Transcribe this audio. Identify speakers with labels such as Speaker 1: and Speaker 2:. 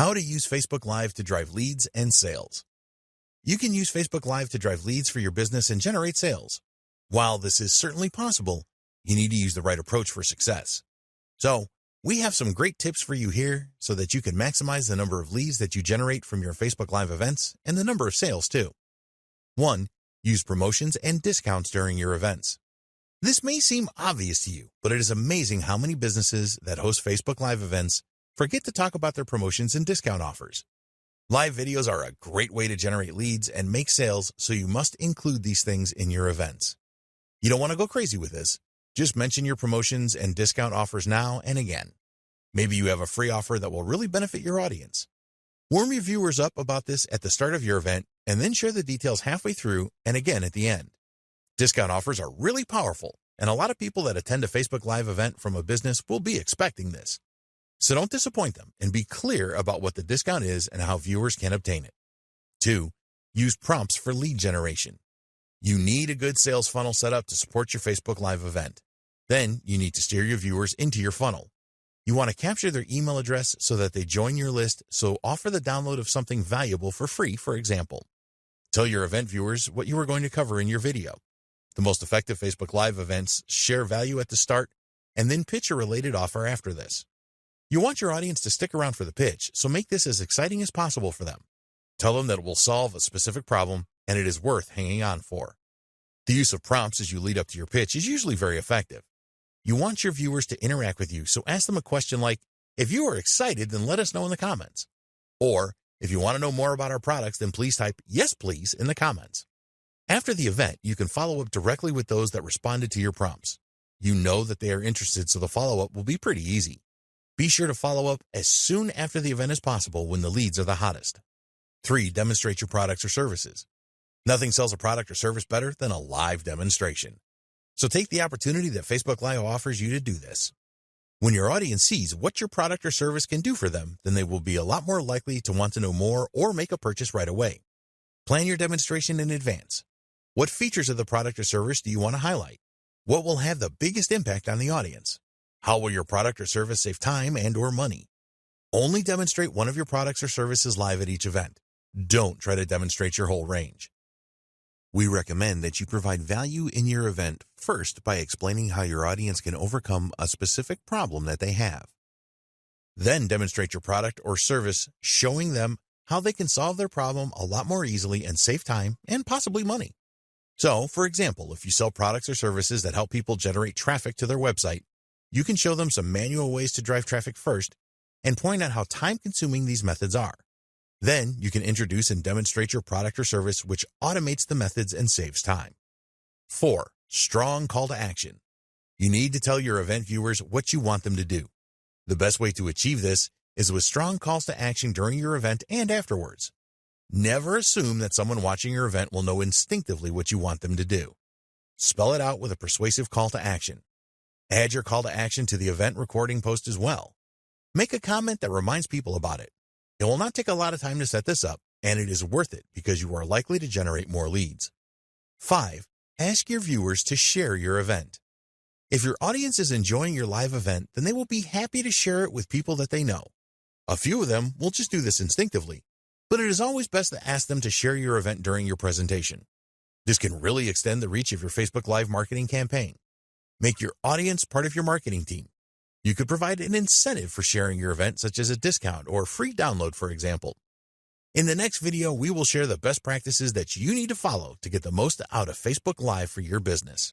Speaker 1: How to use Facebook Live to drive leads and sales. You can use Facebook Live to drive leads for your business and generate sales. While this is certainly possible, you need to use the right approach for success. So, we have some great tips for you here so that you can maximize the number of leads that you generate from your Facebook Live events and the number of sales too. 1. Use promotions and discounts during your events. This may seem obvious to you, but it is amazing how many businesses that host Facebook Live events forget to talk about their promotions and discount offers. Live videos are a great way to generate leads and make sales, so you must include these things in your events. You don't want to go crazy with this. Just mention your promotions and discount offers now and again. Maybe you have a free offer that will really benefit your audience. Warm your viewers up about this at the start of your event and then share the details halfway through and again at the end. Discount offers are really powerful, and a lot of people that attend a Facebook Live event from a business will be expecting this. So don't disappoint them and be clear about what the discount is and how viewers can obtain it. 2. Use prompts for lead generation. You need a good sales funnel set up to support your Facebook Live event. Then you need to steer your viewers into your funnel. You want to capture their email address so that they join your list, so offer the download of something valuable for free, for example. Tell your event viewers what you are going to cover in your video. The most effective Facebook Live events share value at the start and then pitch a related offer after this. You want your audience to stick around for the pitch, so make this as exciting as possible for them. Tell them that it will solve a specific problem and it is worth hanging on for. The use of prompts as you lead up to your pitch is usually very effective. You want your viewers to interact with you, so ask them a question like, "If you are excited, then let us know in the comments." Or, "If you want to know more about our products, then please type 'yes, please' in the comments." After the event, you can follow up directly with those that responded to your prompts. You know that they are interested, so the follow-up will be pretty easy. Be sure to follow up as soon after the event as possible when the leads are the hottest. 3. Demonstrate your products or services. Nothing sells a product or service better than a live demonstration. So take the opportunity that Facebook Live offers you to do this. When your audience sees what your product or service can do for them, then they will be a lot more likely to want to know more or make a purchase right away. Plan your demonstration in advance. What features of the product or service do you want to highlight? What will have the biggest impact on the audience? How will your product or service save time and/or money? Only demonstrate one of your products or services live at each event. Don't try to demonstrate your whole range. We recommend that you provide value in your event first by explaining how your audience can overcome a specific problem that they have. Then demonstrate your product or service, showing them how they can solve their problem a lot more easily and save time and possibly money. So, for example, if you sell products or services that help people generate traffic to their website, you can show them some manual ways to drive traffic first and point out how time-consuming these methods are. Then you can introduce and demonstrate your product or service, which automates the methods and saves time. 4. Strong call to action. You need to tell your event viewers what you want them to do. The best way to achieve this is with strong calls to action during your event and afterwards. Never assume that someone watching your event will know instinctively what you want them to do. Spell it out with a persuasive call to action. Add your call to action to the event recording post as well. Make a comment that reminds people about it. It will not take a lot of time to set this up, and it is worth it because you are likely to generate more leads. 5. Ask your viewers to share your event. If your audience is enjoying your live event, then they will be happy to share it with people that they know. A few of them will just do this instinctively, but it is always best to ask them to share your event during your presentation. This can really extend the reach of your Facebook Live marketing campaign. Make your audience part of your marketing team. You could provide an incentive for sharing your event, such as a discount or free download, for example. In the next video, we will share the best practices that you need to follow to get the most out of Facebook Live for your business.